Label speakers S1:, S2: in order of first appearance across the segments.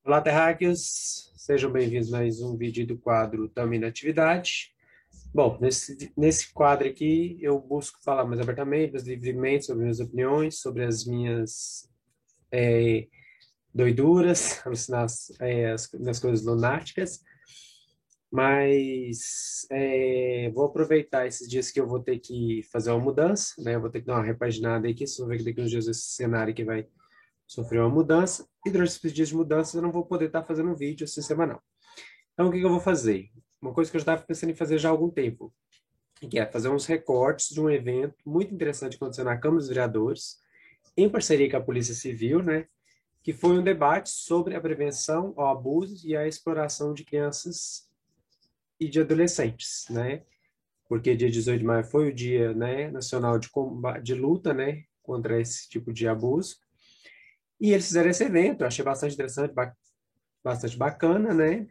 S1: Olá, terráqueos! Sejam bem-vindos a mais um vídeo do quadro Tamo na Atividade. Bom, nesse quadro aqui eu busco falar mais abertamente, mais livremente sobre minhas opiniões, sobre as minhas doiduras, as minhas coisas lunáticas, mas vou aproveitar esses dias que eu vou ter que fazer uma mudança, né? Eu vou ter que dar uma repaginada aí, que vocês vão ver que daqui uns dias esse cenário aqui vai sofrer uma mudança, e durante esses dias de mudança eu não vou poder estar fazendo um vídeo assim semanal. Então, o que que eu vou fazer? Uma coisa que eu já estava pensando em fazer já há algum tempo, que é fazer uns recortes de um evento muito interessante que aconteceu na Câmara dos Vereadores, em parceria com a Polícia Civil, né? Que foi um debate sobre a prevenção ao abuso e à exploração de crianças e de adolescentes, né? Porque dia 18 de maio foi o dia, né, nacional de combate, de luta, né, contra esse tipo de abuso. E eles fizeram esse evento, eu achei bastante interessante, bastante bacana, né?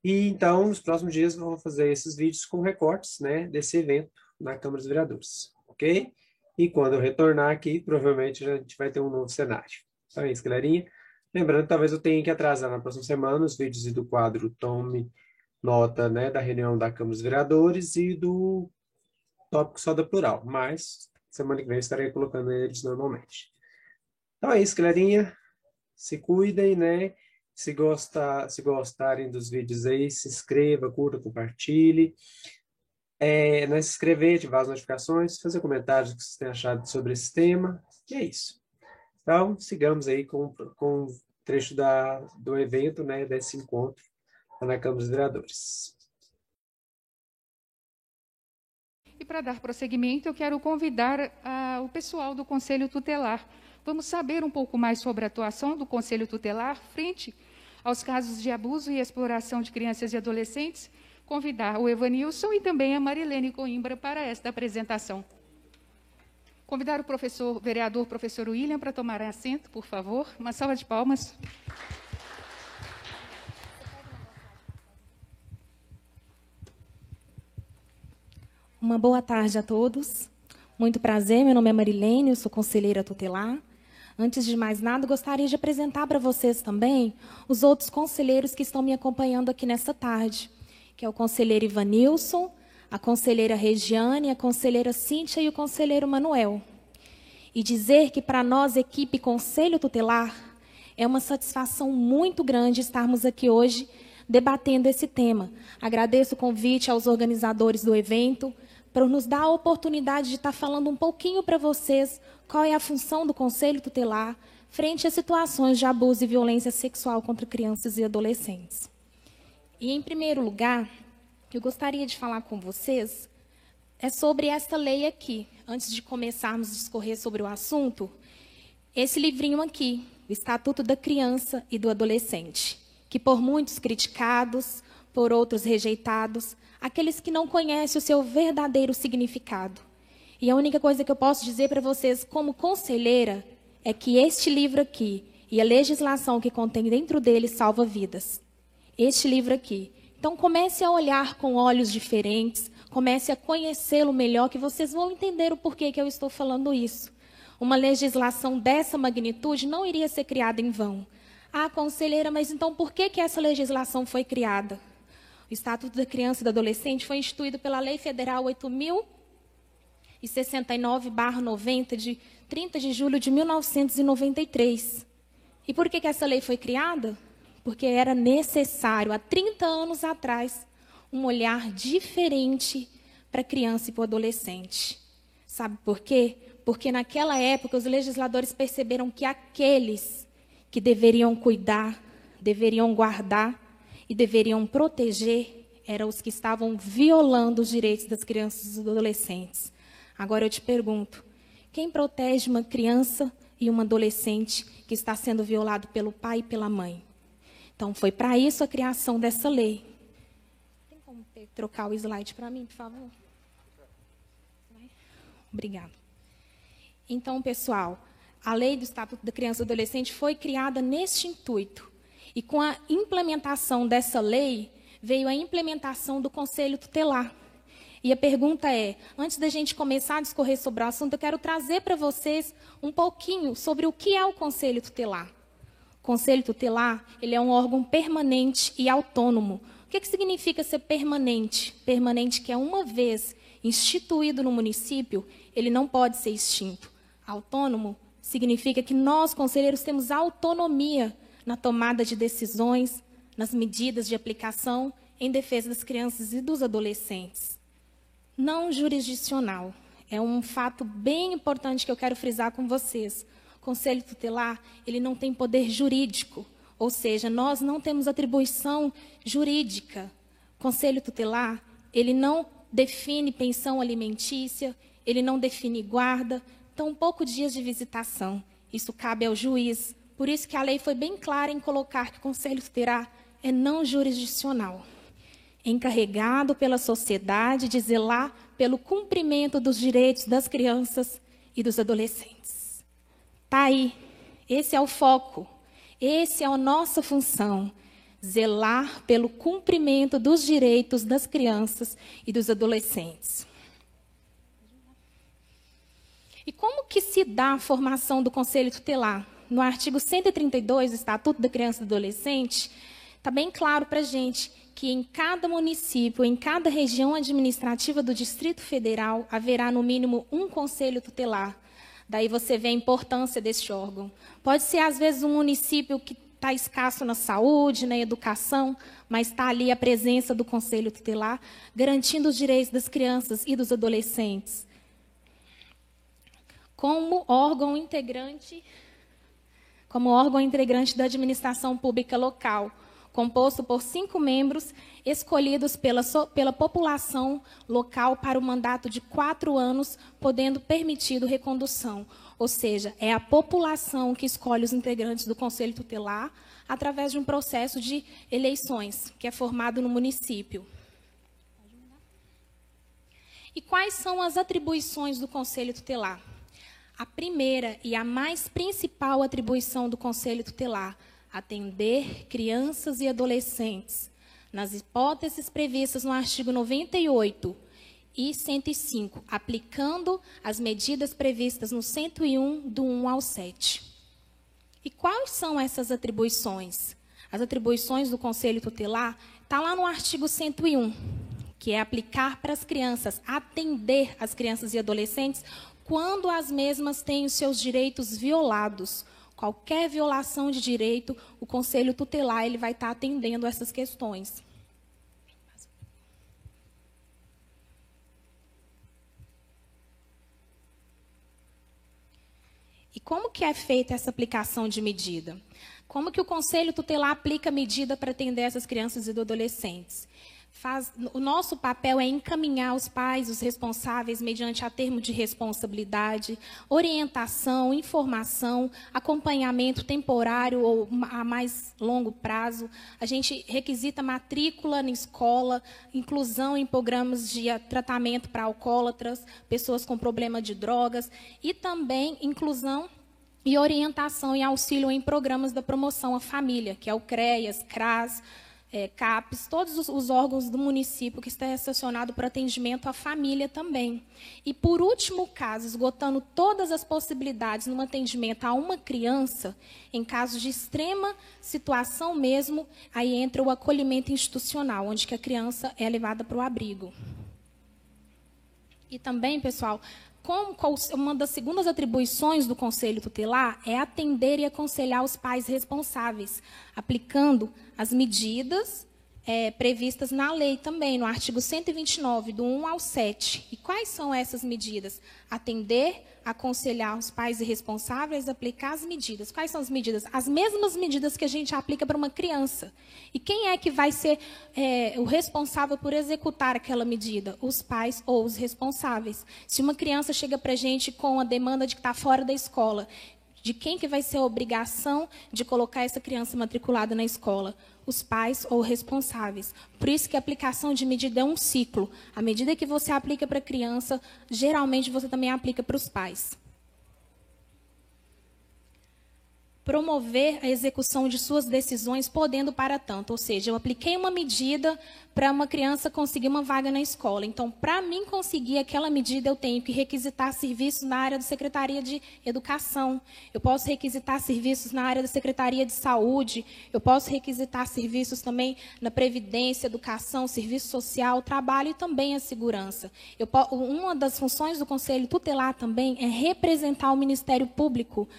S1: E então, nos próximos dias, eu vou fazer esses vídeos com recortes, né, desse evento na Câmara dos Vereadores, ok? E quando eu retornar aqui, provavelmente a gente vai ter um novo cenário. Então é isso, galerinha. Lembrando que talvez eu tenha que atrasar na próxima semana os vídeos do quadro Tome Nota, né, da reunião da Câmara dos Vereadores e do tópico só da plural, mas semana que vem eu estarei colocando eles normalmente. Então é isso, galerinha. Se cuidem, né? Se gostarem dos vídeos aí, se inscreva, curta, compartilhe. Não se inscrever, ativar as notificações, fazer comentários do que vocês têm achado sobre esse tema. E é isso. Então, sigamos aí com o trecho do evento, né? Desse encontro lá na Câmara dos Vereadores.
S2: E para dar prosseguimento, eu quero convidar o pessoal do Conselho Tutelar. Vamos saber um pouco mais sobre a atuação do Conselho Tutelar frente aos casos de abuso e exploração de crianças e adolescentes. Convidar o Evanilson e também a Marilene Coimbra para esta apresentação. Convidar o vereador professor William para tomar assento, por favor. Uma salva de palmas.
S3: Uma boa tarde a todos. Muito prazer, meu nome é Marilene, eu sou conselheira tutelar. Antes de mais nada, gostaria de apresentar para vocês também os outros conselheiros que estão me acompanhando aqui nesta tarde, que é o conselheiro Ivanilson, a conselheira Regiane, a conselheira Cíntia e o conselheiro Manuel. E dizer que para nós, equipe Conselho Tutelar, é uma satisfação muito grande estarmos aqui hoje debatendo esse tema. Agradeço o convite aos organizadores do evento, para nos dar a oportunidade de estar falando um pouquinho para vocês qual é a função do Conselho Tutelar frente a situações de abuso e violência sexual contra crianças e adolescentes. E, em primeiro lugar, eu gostaria de falar com vocês sobre esta lei aqui. Antes de começarmos a discorrer sobre o assunto, esse livrinho aqui, o Estatuto da Criança e do Adolescente, que por muitos criticados, por outros rejeitados, aqueles que não conhecem o seu verdadeiro significado. E a única coisa que eu posso dizer para vocês, como conselheira, é que este livro aqui e a legislação que contém dentro dele salva vidas. Este livro aqui. Então, comece a olhar com olhos diferentes, comece a conhecê-lo melhor, que vocês vão entender o porquê que eu estou falando isso. Uma legislação dessa magnitude não iria ser criada em vão. Ah, conselheira, mas então por que essa legislação foi criada? O Estatuto da Criança e do Adolescente foi instituído pela Lei Federal 8.069/90, de 30 de julho de 1993. E por que essa lei foi criada? Porque era necessário, há 30 anos atrás, um olhar diferente para a criança e para o adolescente. Sabe por quê? Porque naquela época os legisladores perceberam que aqueles que deveriam cuidar, deveriam guardar e deveriam proteger eram os que estavam violando os direitos das crianças e dos adolescentes. Agora eu te pergunto, quem protege uma criança e uma adolescente que está sendo violado pelo pai e pela mãe? Então, foi para isso a criação dessa lei. Tem como trocar o slide para mim, por favor? Obrigada. Então, pessoal, a lei do Estatuto da Criança e do Adolescente foi criada neste intuito. E com a implementação dessa lei, veio a implementação do Conselho Tutelar. E a pergunta é, antes da gente começar a discorrer sobre o assunto, eu quero trazer para vocês um pouquinho sobre o que é o Conselho Tutelar. O Conselho Tutelar, ele é um órgão permanente e autônomo. O que significa ser permanente? Permanente que é uma vez instituído no município, ele não pode ser extinto. Autônomo significa que nós, conselheiros, temos autonomia na tomada de decisões, nas medidas de aplicação em defesa das crianças e dos adolescentes. Não jurisdicional. É um fato bem importante que eu quero frisar com vocês. O Conselho Tutelar, ele não tem poder jurídico, ou seja, nós não temos atribuição jurídica. O Conselho Tutelar, ele não define pensão alimentícia, ele não define guarda, tampouco dias de visitação. Isso cabe ao juiz. Por isso que a lei foi bem clara em colocar que o Conselho Tutelar é não jurisdicional. Encarregado pela sociedade de zelar pelo cumprimento dos direitos das crianças e dos adolescentes. Está aí. Esse é o foco. Essa é a nossa função. Zelar pelo cumprimento dos direitos das crianças e dos adolescentes. E como que se dá a formação do Conselho Tutelar? No artigo 132 do Estatuto da Criança e do Adolescente, está bem claro para a gente que em cada município, em cada região administrativa do Distrito Federal, haverá no mínimo um Conselho Tutelar. Daí você vê a importância deste órgão. Pode ser, às vezes, um município que está escasso na saúde, na educação, mas está ali a presença do Conselho Tutelar, garantindo os direitos das crianças e dos adolescentes. Como órgão integrante da administração pública local, composto por 5 membros escolhidos pela população local para o mandato de 4 anos, podendo permitido recondução. Ou seja, é a população que escolhe os integrantes do Conselho Tutelar através de um processo de eleições, que é formado no município. E quais são as atribuições do Conselho Tutelar? A primeira e a mais principal atribuição do Conselho Tutelar: atender crianças e adolescentes, nas hipóteses previstas no artigo 98 e 105, aplicando as medidas previstas no 101, do 1 ao 7. E quais são essas atribuições? As atribuições do Conselho Tutelar está lá no artigo 101, que é aplicar para as crianças, atender as crianças e adolescentes quando as mesmas têm os seus direitos violados. Qualquer violação de direito, o Conselho Tutelar ele vai estar atendendo essas questões. E como que é feita essa aplicação de medida? Como que o Conselho Tutelar aplica medida para atender essas crianças e adolescentes? O nosso papel é encaminhar os pais, os responsáveis, mediante a termo de responsabilidade, orientação, informação, acompanhamento temporário ou a mais longo prazo. A gente requisita matrícula na escola, inclusão em programas de tratamento para alcoólatras, pessoas com problema de drogas, e também inclusão e orientação e auxílio em programas da promoção à família, que é o CREAS, CRAS, CAPES, todos os órgãos do município que está estacionado para atendimento à família também. E, por último caso, esgotando todas as possibilidades no atendimento a uma criança, em casos de extrema situação mesmo, aí entra o acolhimento institucional, onde que a criança é levada para o abrigo. E também, pessoal, uma das segundas atribuições do Conselho Tutelar é atender e aconselhar os pais responsáveis, aplicando as medidas previstas na lei também, no artigo 129, do 1 ao 7. E quais são essas medidas? Atender, aconselhar os pais e responsáveis, aplicar as medidas. Quais são as medidas? As mesmas medidas que a gente aplica para uma criança. E quem é que vai ser o responsável por executar aquela medida? Os pais ou os responsáveis. Se uma criança chega para a gente com a demanda de que está fora da escola, de quem que vai ser a obrigação de colocar essa criança matriculada na escola? Os pais ou responsáveis. Por isso que a aplicação de medida é um ciclo. À medida que você aplica para a criança, geralmente você também aplica para os pais. promover a execução de suas decisões, podendo para tanto. Ou seja, eu apliquei uma medida para uma criança conseguir uma vaga na escola. Então, para mim conseguir aquela medida, eu tenho que requisitar serviços na área da Secretaria de Educação. Eu posso requisitar serviços na área da Secretaria de Saúde. Eu posso requisitar serviços também na Previdência, Educação, Serviço Social, Trabalho e também a Segurança. Uma das funções do Conselho Tutelar também é representar o Ministério Público,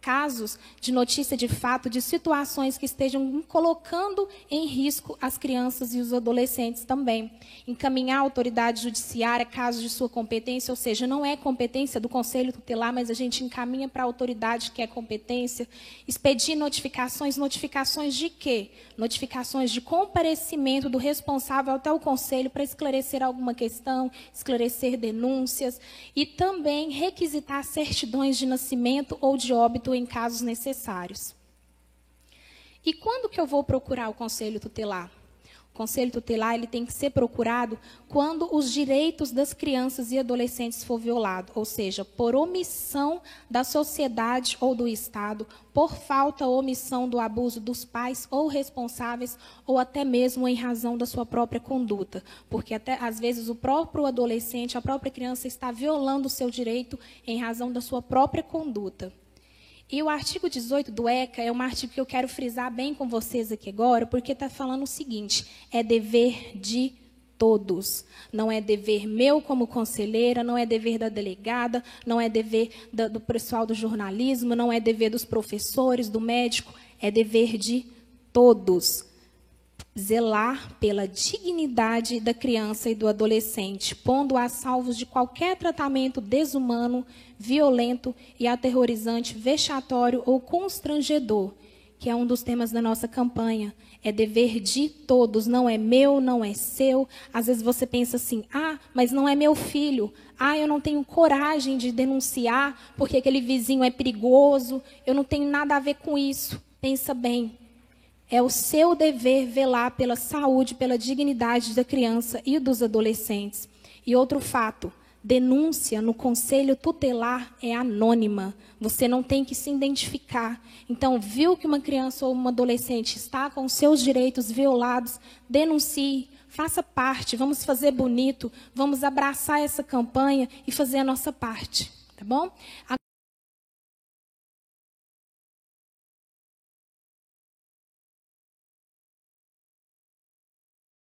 S3: casos de notícia de fato, de situações que estejam colocando em risco as crianças e os adolescentes também. Encaminhar a autoridade judiciária, casos de sua competência, ou seja, não é competência do Conselho Tutelar, mas a gente encaminha para a autoridade que é competência. Expedir notificações. Notificações de quê? Notificações de comparecimento do responsável até o Conselho para esclarecer alguma questão, esclarecer denúncias e também requisitar certidões de nascimento ou de óbito em casos necessários. E quando que eu vou procurar o Conselho Tutelar? O Conselho Tutelar ele tem que ser procurado quando os direitos das crianças e adolescentes for violado, ou seja, por omissão da sociedade ou do Estado, por falta ou omissão do abuso dos pais ou responsáveis, ou até mesmo em razão da sua própria conduta, porque até às vezes o próprio adolescente, a própria criança está violando o seu direito em razão da sua própria conduta. E o artigo 18 do ECA é um artigo que eu quero frisar bem com vocês aqui agora, porque está falando o seguinte: é dever de todos. Não é dever meu como conselheira, não é dever da delegada, não é dever do pessoal do jornalismo, não é dever dos professores, do médico, é dever de todos. Zelar pela dignidade da criança e do adolescente, pondo-a salvos de qualquer tratamento desumano, violento e aterrorizante, vexatório ou constrangedor, que é um dos temas da nossa campanha. É dever de todos, não é meu, não é seu. Às vezes você pensa assim, mas não é meu filho. Eu não tenho coragem de denunciar porque aquele vizinho é perigoso. Eu não tenho nada a ver com isso. Pensa bem. É o seu dever velar pela saúde, pela dignidade da criança e dos adolescentes. E outro fato, denúncia no Conselho Tutelar é anônima. Você não tem que se identificar. Então, viu que uma criança ou uma adolescente está com seus direitos violados, denuncie, faça parte, vamos fazer bonito, vamos abraçar essa campanha e fazer a nossa parte. Tá bom? Agora,